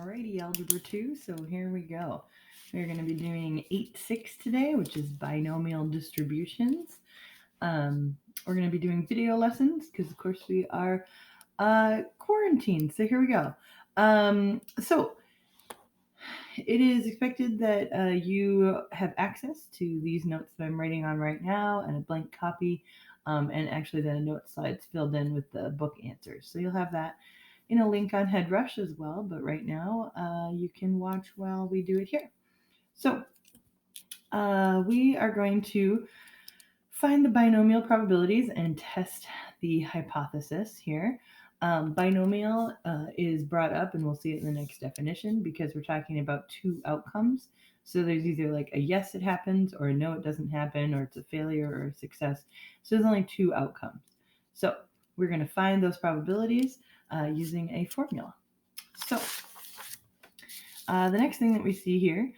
Alrighty, Algebra 2, so here we go. We're going to be doing 8-6 today, which is binomial distributions. We're going to be doing video lessons because, of course, we are quarantined. So here we go. So it is expected that you have access to these notes that I'm writing on right now and a blank copy, and actually the note slides filled in with the book answers. So you'll have that in a link on HeadRush as well, but right now you can watch while we do it here. So we are going to find the binomial probabilities and test the hypothesis here. Binomial is brought up, and we'll see it in the next definition, because we're talking about two outcomes. So there's either like a yes, it happens, or a no, it doesn't happen, or it's a failure or a success. So there's only two outcomes. So we're going to find those probabilities using a formula. So the next thing that we see here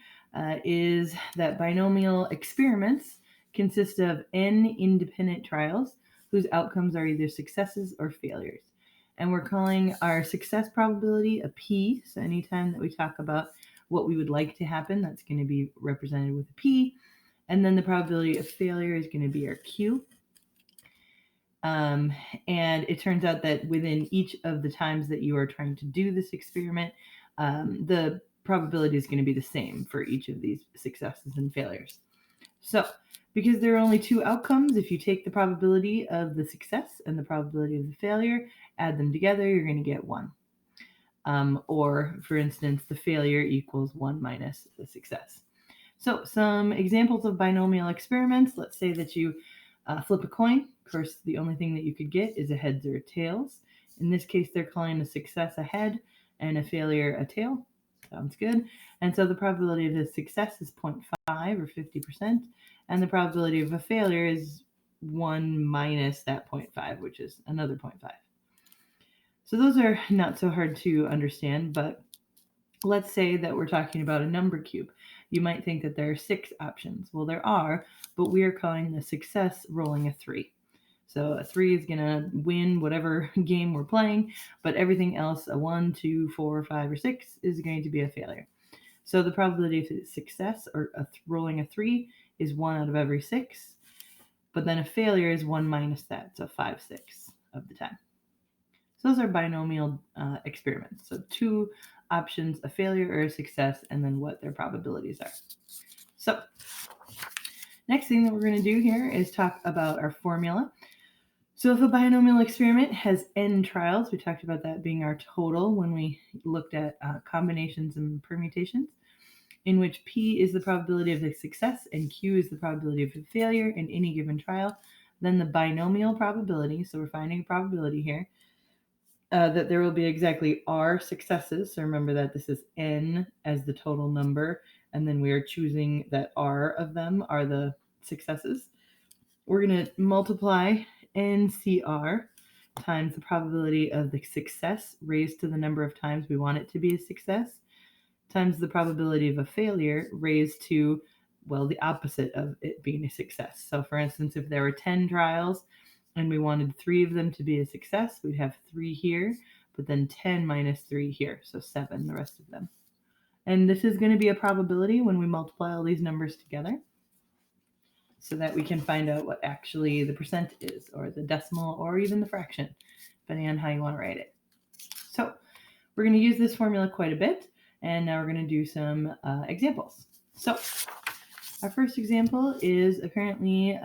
is that binomial experiments consist of n independent trials whose outcomes are either successes or failures. And we're calling our success probability a P. So anytime that we talk about what we would like to happen, that's going to be represented with a P. And then the probability of failure is going to be our Q. And it turns out that within each of the times that you are trying to do this experiment, the probability is going to be the same for each of these successes and failures. So because there are only two outcomes, if you take the probability of the success and the probability of the failure, add them together, you're going to get 1. Or, for instance, the failure equals 1 minus the success. So some examples of binomial experiments. Let's say that you flip a coin. Of course, the only thing that you could get is a heads or a tails. In this case, they're calling a success a head and a failure a tail. Sounds good. And so the probability of a success is 0.5 or 50%. And the probability of a failure is 1 minus that 0.5, which is another 0.5. So those are not so hard to understand, but let's say that we're talking about a number cube. You might think that there are 6 options. Well, there are, but we are calling the success rolling a 3. So a 3 is going to win whatever game we're playing, but everything else, a 1, 2, 4, 5, or 6, is going to be a failure. So the probability of success or rolling a 3 is 1 out of every 6, but then a failure is 1 minus that, so 5/6 of the time. So those are binomial experiments. So 2 options, a failure or a success, and then what their probabilities are. So next thing that we're going to do here is talk about our formula. So if a binomial experiment has n trials, we talked about that being our total when we looked at combinations and permutations, in which P is the probability of the success and Q is the probability of the failure in any given trial, then the binomial probability, so we're finding a probability here, that there will be exactly R successes. So remember that this is N as the total number, and then we are choosing that R of them are the successes. We're going to multiply NCR times the probability of the success raised to the number of times we want it to be a success, times the probability of a failure raised to, well, the opposite of it being a success. So for instance, if there were 10 trials and we wanted 3 of them to be a success, we'd have 3 here, but then 10 minus 3 here, so 7, the rest of them. And this is going to be a probability when we multiply all these numbers together, so that we can find out what actually the percent is, or the decimal, or even the fraction, depending on how you want to write it. So we're going to use this formula quite a bit, and now we're going to do some examples. So our first example is apparently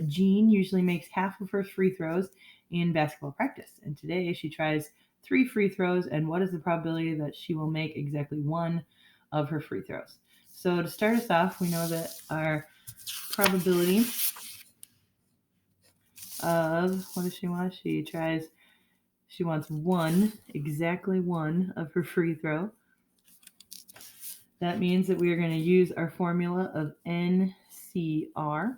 Jean usually makes half of her free throws in basketball practice, and today she tries 3 free throws, and what is the probability that she will make exactly 1 of her free throws? So to start us off, we know that our probability of, what does she want? She wants 1, exactly 1 of her free throw. That means that we are going to use our formula of NCR.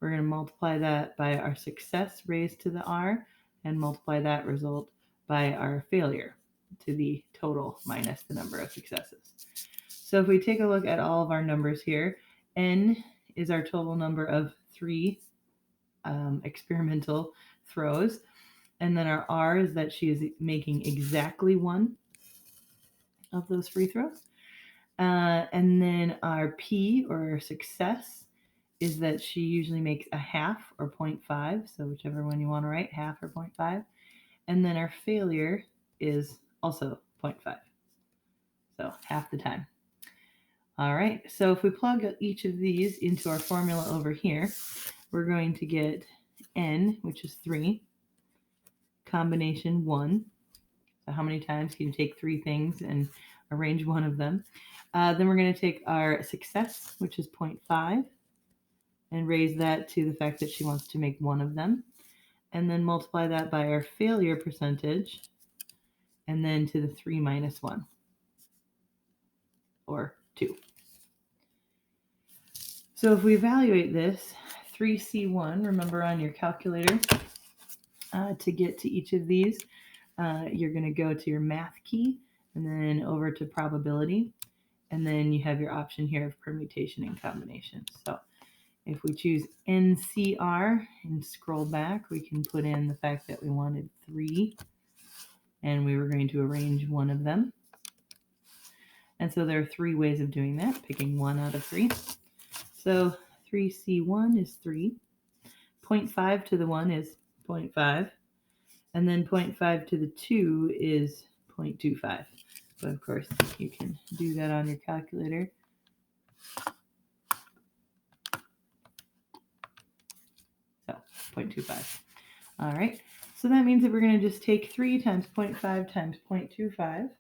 We're going to multiply that by our success raised to the R, and multiply that result by our failure to the total minus the number of successes. So if we take a look at all of our numbers here, N is our total number of 3 experimental throws. And then our R is that she is making exactly 1. of those free throws. And then our P, or our success, is that she usually makes a half or 0.5, so whichever one you want to write, half or 0.5. And then our failure is also 0.5, so half the time. All right, so if we plug each of these into our formula over here, we're going to get n, which is 3, combination 1. So how many times can you take 3 things and arrange one of them? Then we're going to take our success, which is 0.5, and raise that to the fact that she wants to make one of them. And then multiply that by our failure percentage, and then to the 3 minus 1, or 2. So if we evaluate this, 3C1, remember on your calculator, to get to each of these, you're going to go to your math key and then over to probability. And then you have your option here of permutation and combination. So if we choose NCR and scroll back, we can put in the fact that we wanted 3 and we were going to arrange one of them. And so there are 3 ways of doing that, picking 1 out of 3. So 3C1 is 3. 0.5 to the 1 is 0.5. And then 0.5 to the 2 is 0.25. But of course, you can do that on your calculator. So 0.25. All right. So that means that we're going to just take 3 times 0.5 times 0.25.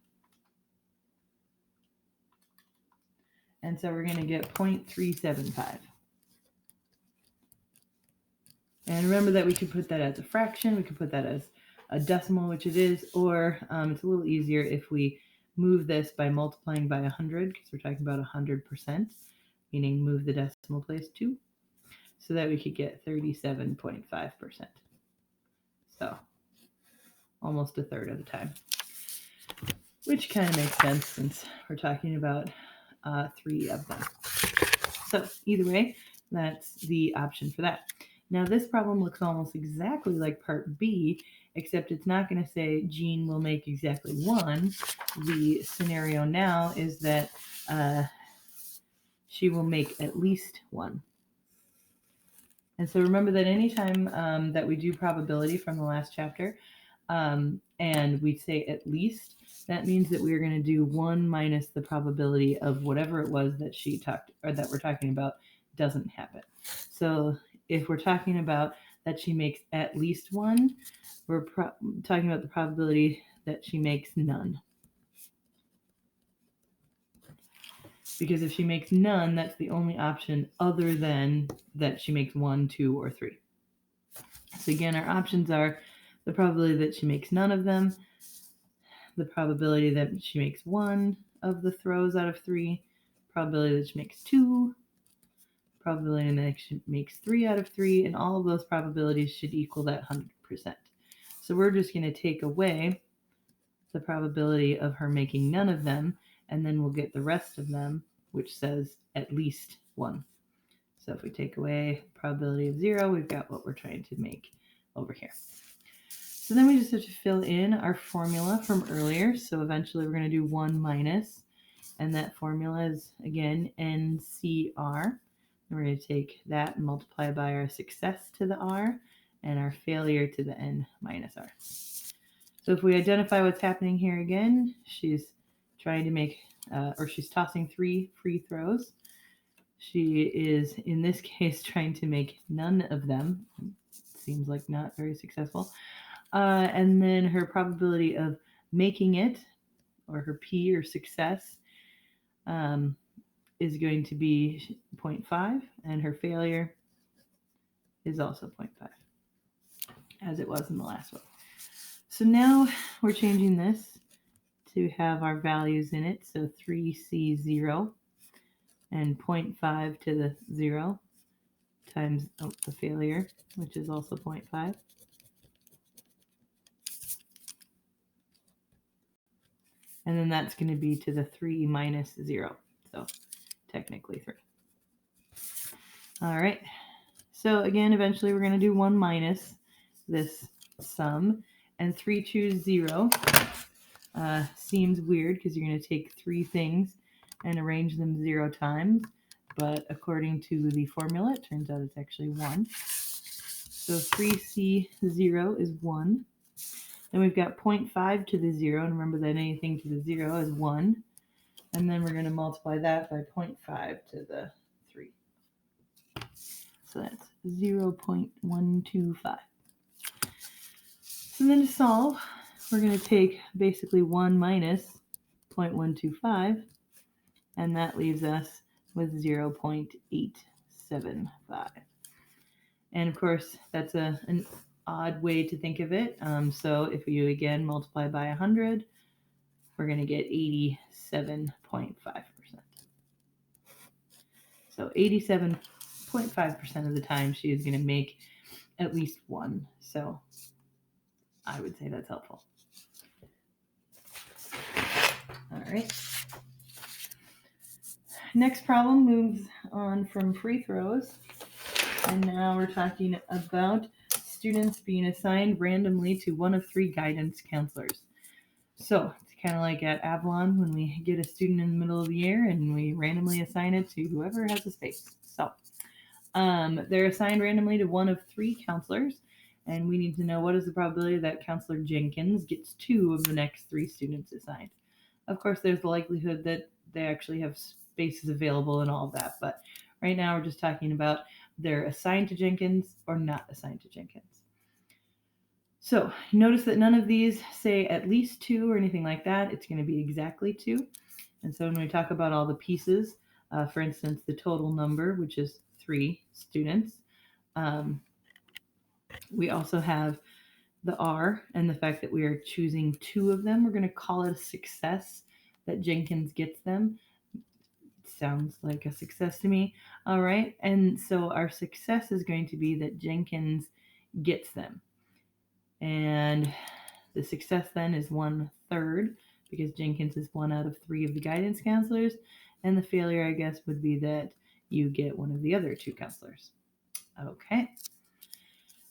And so we're going to get 0.375. And remember that we could put that as a fraction. We could put that as a decimal, which it is, or it's a little easier if we move this by multiplying by 100, because we're talking about 100%, meaning move the decimal place 2, so that we could get 37.5%. So almost a third of the time, which kind of makes sense since we're talking about 3 of them. So either way, that's the option for that. Now this problem looks almost exactly like part B, except it's not going to say Jean will make exactly 1. The scenario now is that she will make at least 1. And so remember that anytime that we do probability from the last chapter, and we say at least, that means that we're going to do 1 minus the probability of whatever it was that she talked, or that we're talking about, doesn't happen. So if we're talking about that she makes at least 1, we're talking about the probability that she makes none. Because if she makes none, that's the only option other than that she makes 1, 2, or 3. So again, our options are the probability that she makes none of them, the probability that she makes 1 of the throws out of 3, probability that she makes 2, probability that she makes 3 out of 3, and all of those probabilities should equal that 100%. So we're just going to take away the probability of her making none of them, and then we'll get the rest of them, which says at least 1. So if we take away probability of 0, we've got what we're trying to make over here. So then we just have to fill in our formula from earlier. So eventually we're going to do 1 minus, and that formula is, again, NCR. We're going to take that and multiply by our success to the R and our failure to the N minus R. So if we identify what's happening here again, she's trying to make, or she's tossing 3 free throws. She is, in this case, trying to make none of them. Seems like not very successful. And then her probability of making it, or her P, or success, is going to be 0.5, and her failure is also 0.5, as it was in the last one. So now we're changing this to have our values in it. So 3C0 and 0.5 to the 0 times the failure, which is also 0.5. And then that's going to be to the 3 minus 0. So technically 3. All right. So again, eventually we're going to do 1 minus this sum. And 3 choose 0. seems weird because you're going to take three things and arrange them 0 times, but according to the formula, it turns out it's actually 1. So 3C0 is 1. Then we've got 0.5 to the 0, and remember that anything to the 0 is 1. And then we're going to multiply that by 0.5 to the 3. So that's 0.125. So then to solve, we're going to take basically 1 minus 0.125, and that leaves us with 0.875. And of course, that's an odd way to think of it. So if you again multiply by 100, we're going to get 87.5%. So 87.5% of the time she is going to make at least 1. So I would say that's helpful. All right. Next problem moves on from free throws. And now we're talking about students being assigned randomly to one of 3 guidance counselors. So it's kind of like at Avalon when we get a student in the middle of the year and we randomly assign it to whoever has a space. So they're assigned randomly to one of 3 counselors, and we need to know what is the probability that Counselor Jenkins gets 2 of the next 3 students assigned. Of course, there's the likelihood that they actually have spaces available and all of that, but right now we're just talking about they're assigned to Jenkins or not assigned to Jenkins. So notice that none of these say at least 2 or anything like that. It's going to be exactly 2. And so when we talk about all the pieces, for instance, the total number, which is 3 students, we also have the R and the fact that we are choosing 2 of them. We're going to call it a success that Jenkins gets them. Sounds like a success to me. All right. And so our success is going to be that Jenkins gets them. And the success then is 1/3 because Jenkins is 1 out of 3 of the guidance counselors. And the failure, I guess, would be that you get one of the other 2 counselors. Okay.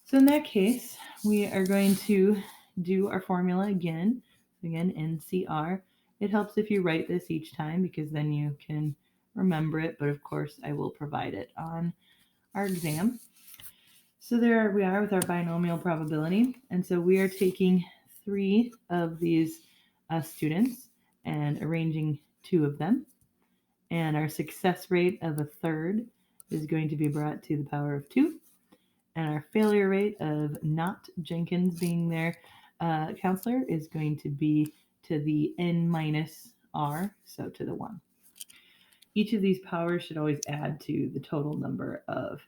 So in that case, we are going to do our formula again. Again, NCR. It helps if you write this each time because then you can remember it, but of course I will provide it on our exam. So there we are with our binomial probability. And so we are taking 3 of these students and arranging 2 of them. And our success rate of 1/3 is going to be brought to the power of 2. And our failure rate of not Jenkins being their counselor is going to be to the n minus r, so to the 1. Each of these powers should always add to the total number of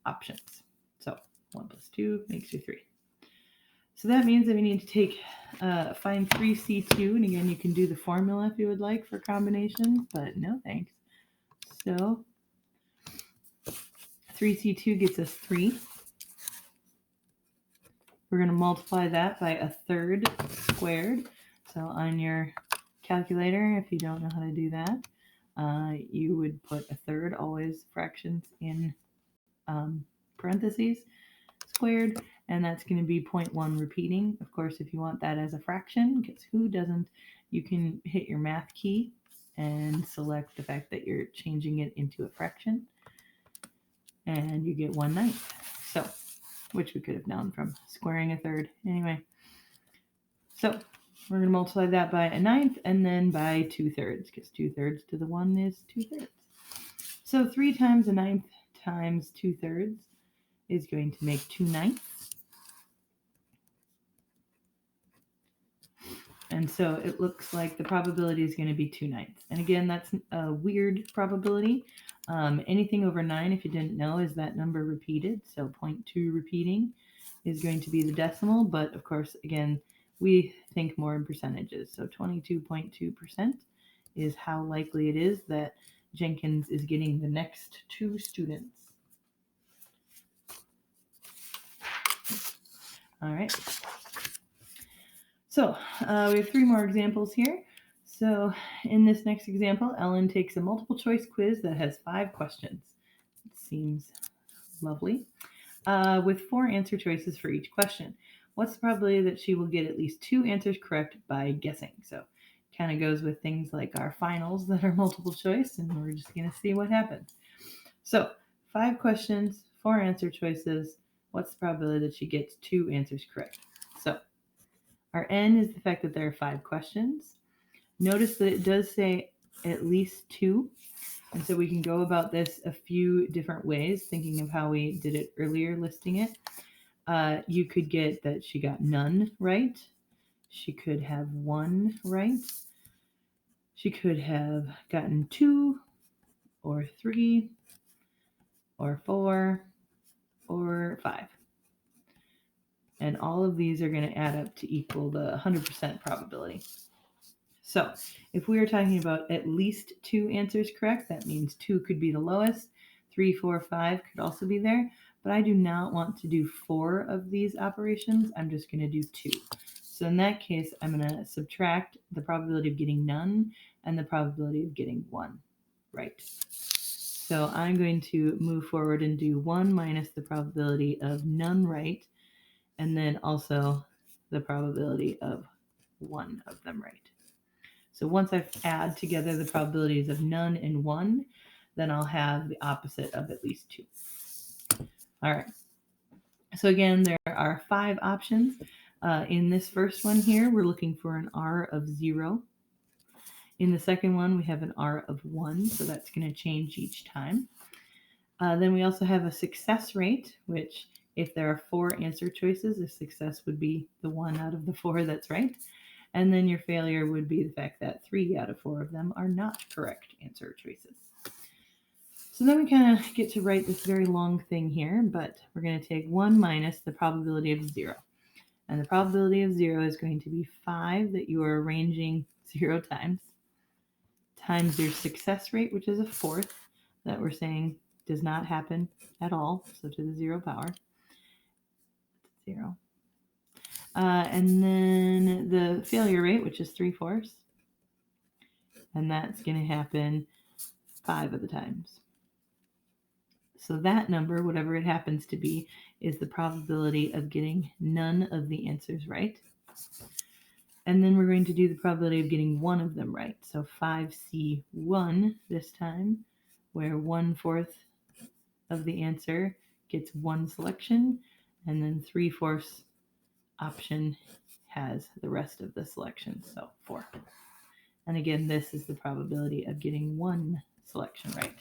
options. So 1 plus 2 makes you 3. So that means that we need to find 3C2. And again, you can do the formula if you would like for combinations, but no thanks. So 3C2 gets us 3. We're going to multiply that by 1/3 squared. So on your calculator, if you don't know how to do that, you would put 1/3, always fractions in parentheses, squared, and that's going to be 0.1 repeating. Of course, if you want that as a fraction, because who doesn't, you can hit your math key and select the fact that you're changing it into a fraction, and you get 1/9. So, which we could have known from squaring 1/3. Anyway, so we're going to multiply that by 1/9 and then by 2/3, because 2/3 to the 1 is 2/3. So 3 times 1/9 times 2/3 is going to make 2/9. And so it looks like the probability is going to be 2/9. And again, that's a weird probability. Anything over 9, if you didn't know, is that number repeated. So 0.2 repeating is going to be the decimal. But of course, again, we think more in percentages. So 22.2% is how likely it is that Jenkins is getting the next 2 students. All right. So we have 3 more examples here. So in this next example, Ellen takes a multiple choice quiz that has 5 questions. It seems lovely. With 4 answer choices for each question. what's the probability that she will get at least 2 answers correct by guessing? So kind of goes with things like our finals that are multiple choice, and we're just going to see what happens. So 5 questions, 4 answer choices. What's the probability that she gets 2 answers correct? So our N is the fact that there are 5 questions. Notice that it does say at least 2. And so we can go about this a few different ways, thinking of how we did it earlier, listing it. You could get that she got none right. She could have 1 right. She could have gotten 2 or 3 or 4 or 5. And all of these are going to add up to equal the 100% probability. So if we are talking about at least 2 answers correct, that means 2 could be the lowest, 3, 4, 5 could also be there, but I do not want to do 4 of these operations. I'm just going to do 2. So in that case, I'm going to subtract the probability of getting none and the probability of getting 1 right. So I'm going to move forward and do 1 minus the probability of none right, and then also the probability of 1 of them right. So once I add together the probabilities of none and 1, then I'll have the opposite of at least 2. All right. So again, there are 5 options. In this first one here, we're looking for an R of 0. In the second one, we have an R of 1, so that's going to change each time. Then we also have a success rate, which if there are 4 answer choices, the success would be the 1 out of the 4 that's right. And then your failure would be the fact that 3 out of 4 of them are not correct answer choices. So then we kind of get to write this very long thing here, but we're going to take 1 minus the probability of 0. And the probability of 0 is going to be 5 that you are arranging 0 times your success rate, which is a 4th that we're saying does not happen at all, so to the 0 power. 0. And then the failure rate, which is 3/4. And that's going to happen 5 of the times. So that number, whatever it happens to be, is the probability of getting none of the answers right. And then we're going to do the probability of getting 1 of them right. So 5C1 this time, where 1/4 of the answer gets 1 selection, and then 3/4 option has the rest of the selection, so 4. And again, this is the probability of getting 1 selection right.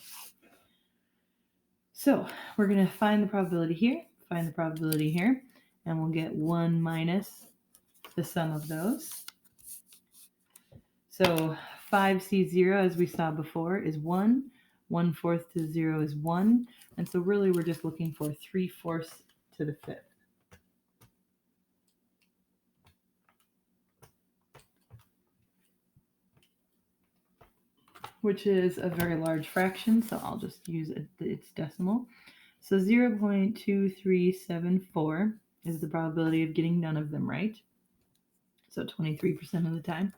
So we're going to find the probability here, find the probability here, and we'll get 1 minus the sum of those. So 5C0, as we saw before, is 1. 1/4 to 0 is 1. And so really we're just looking for 3/4 to the 5th. Which is a very large fraction, so I'll just use its decimal. So 0.2374 is the probability of getting none of them right. So 23% of the time.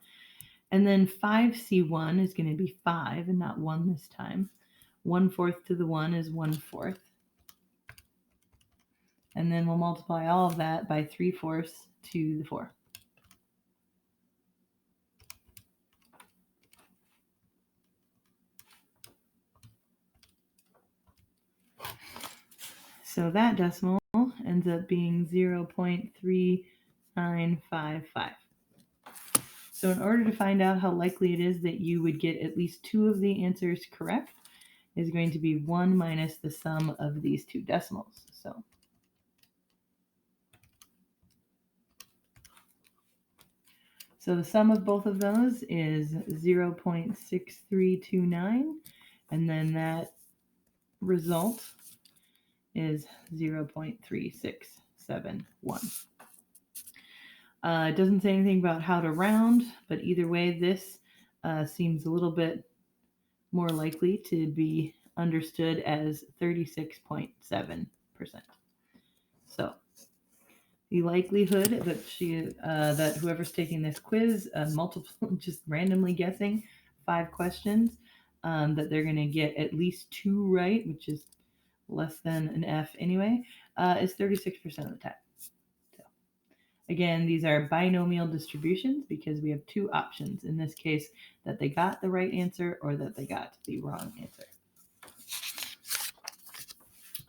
And then 5C1 is going to be 5 and not 1 this time. 1/4 to the 1 is 1/4. And then we'll multiply all of that by 3/4 to the 4. So that decimal ends up being 0.3955. So in order to find out how likely it is that you would get at least 2 of the answers correct is going to be 1 minus the sum of these 2 decimals. So the sum of both of those is 0.6329, and then that result is 0.3671. It doesn't say anything about how to round, but either way, this seems a little bit more likely to be understood as 36.7%. So the likelihood that whoever's taking this quiz, just randomly guessing 5 questions, that they're going to get at least 2 right, which is less than an F anyway, is 36% of the time. So Again, these are binomial distributions because we have two options. In this case, that they got the right answer or that they got the wrong answer.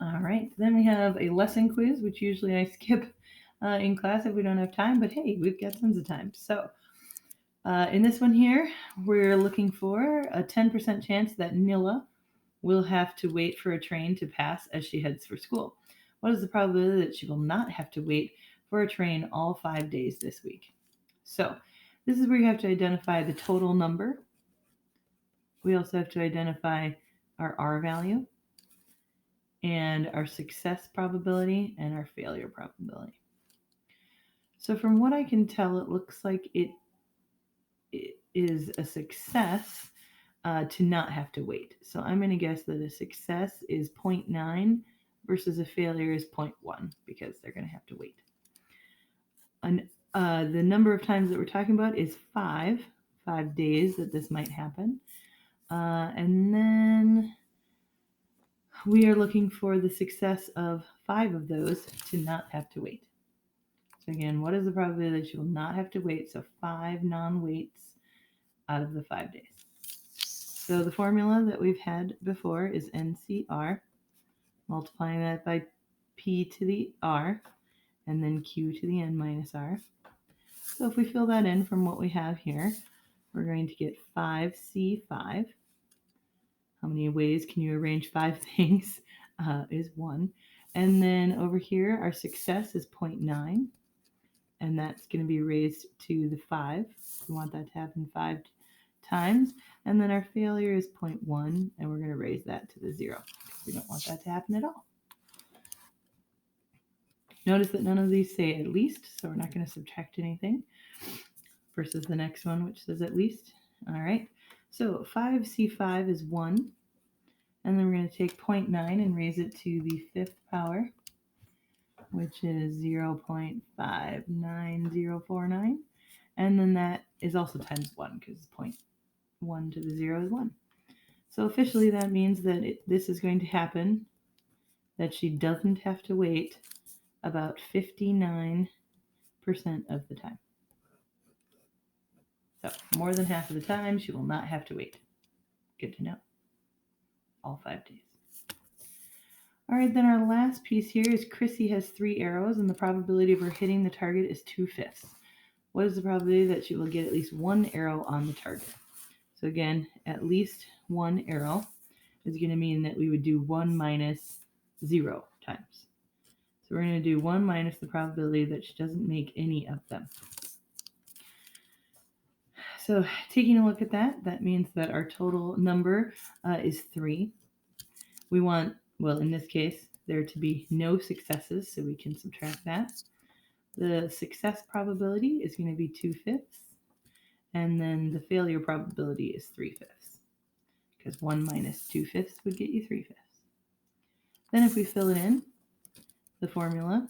All right, then we have a lesson quiz, which usually I skip in class if we don't have time, but hey, we've got tons of time. So in this one here, we're looking for a 10% chance that Nilla will have to wait for a train to pass as she heads for school. What is the probability that she will not have to wait for a train all 5 days this week? So this is where you have to identify the total number. We also have to identify our R value and our success probability and our failure probability. So from what I can tell, it looks like it is a success to not have to wait. So I'm going to guess that a success is 0.9 versus a failure is 0.1 because they're going to have to wait. And the number of times that we're talking about is 5 days that this might happen. And then we are looking for the success of 5 of those to not have to wait. So again, what is the probability that you will not have to wait? So 5 non-waits out of the 5 days. So the formula that we've had before is NCR, multiplying that by P to the R, and then Q to the N minus R. So if we fill that in from what we have here, we're going to get 5C5. How many ways can you arrange 5 things? Is 1. And then over here, our success is 0.9, and that's going to be raised to the 5. We want that to happen 5 times. And then our failure is 0.1, and we're going to raise that to the 0 because we don't want that to happen at all. Notice that none of these say at least, so we're not going to subtract anything versus the next one, which says at least. All right, so 5C5 is 1, and then we're going to take 0.9 and raise it to the 5th power, which is 0.59049, and then that is also times 1 because 0.1 to the 0 is 1. So officially that means that this is going to happen, that she doesn't have to wait about 59% of the time. So more than half of the time she will not have to wait. Good to know. All 5 days. All right, then our last piece here is Chrissy has 3 arrows and the probability of her hitting the target is 2/5. What is the probability that she will get at least 1 arrow on the target? So again, at least 1 arrow is going to mean that we would do 1 minus 0 times. So we're going to do 1 minus the probability that she doesn't make any of them. So taking a look at that, that means that our total number is 3. We want, well, in this case, there to be no successes, so we can subtract that. The success probability is going to be 2/5, and then the failure probability is 3/5, because 1 minus 2/5 would get you 3/5. Then if we fill it in, the formula,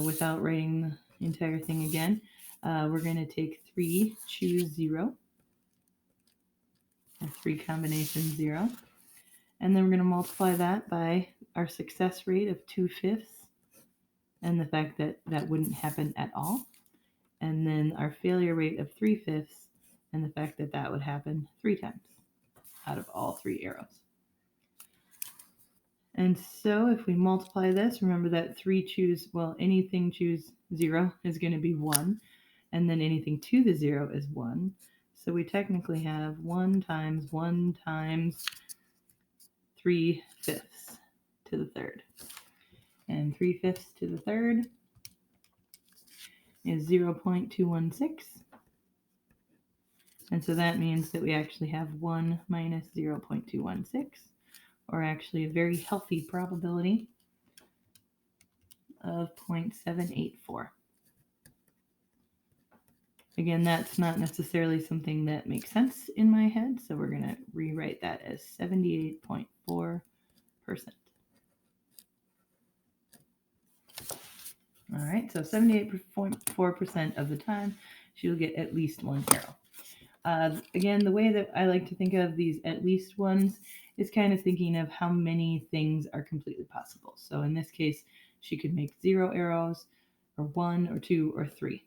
without writing the entire thing again, we're going to take 3, choose 0, or 3 combination 0, and then we're going to multiply that by our success rate of 2/5, and the fact that that wouldn't happen at all, and then our failure rate of 3/5, and the fact that that would happen 3 times out of all 3 arrows. And so if we multiply this, remember that 3 choose, well, anything choose 0 is going to be 1, and then anything to the 0 is 1. So we technically have 1 times 3/5 to the 3rd. And 3/5 to the 3rd is 0.216. And so that means that we actually have 1 minus 0.216, or actually a very healthy probability of 0.784. Again, that's not necessarily something that makes sense in my head, so we're going to rewrite that as 78.4%. All right, so 78.4% of the time, she'll get at least 1 arrow. Again, the way that I like to think of these at least ones is kind of thinking of how many things are completely possible. So in this case, she could make 0 arrows, or 1 or 2 or 3.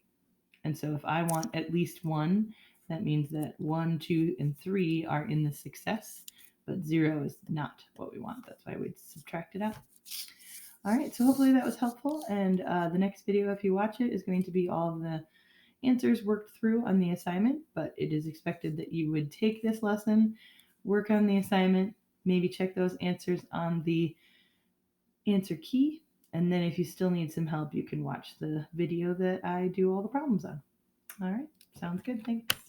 And so if I want at least 1, that means that 1, 2, and 3 are in the success, but 0 is not what we want. That's why we'd subtract it out. All right, so hopefully that was helpful. And the next video, if you watch it, is going to be all of the answers worked through on the assignment, but it is expected that you would take this lesson, work on the assignment, maybe check those answers on the answer key, and then if you still need some help, you can watch the video that I do all the problems on. All right, sounds good. Thanks.